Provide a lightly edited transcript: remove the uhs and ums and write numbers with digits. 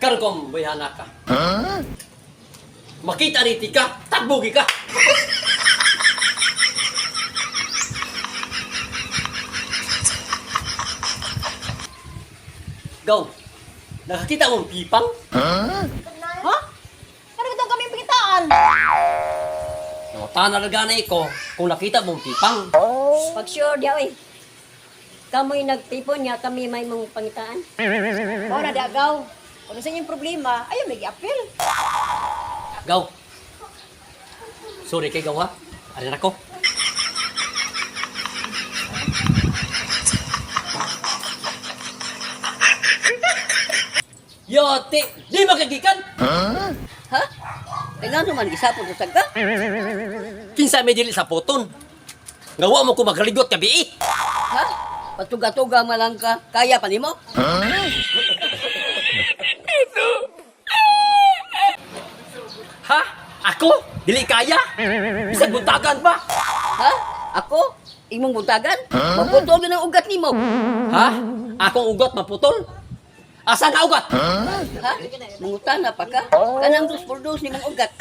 karon ko bayhana ka. Makita riti ka, tagbugi ka. Gaw, nakakita mong pipang? Ha? Ano ba itong kaming pakitaan? No, tanalaganay ko kung nakita mong pipang. Pag sure diya, oy. Kamoy nagtipon niya, kami may mong pangitaan. O na dagaw. Kung sa inyong problema, ayaw may appeal. Gaw. Sorry kay Gaw ha. Alin ako. Yote, di magagikan. Ha? Kailan naman gisapon sa sagka? Kinsa may dili sa puton. Gawa mo ko magaligot gabi. Ha? Patuga-tuga malang ka, kaya pa nimo? Ha? Ako? Dili kaya? Bisag buntagan ba? Ha? Ako? Imong buntagan? Maputol na ang ugat nimo. Ha? Akong ugot maputol? Asa nga ugat? Ha? Mangutana pa ka? Kanang dos por dos ni mong ugat.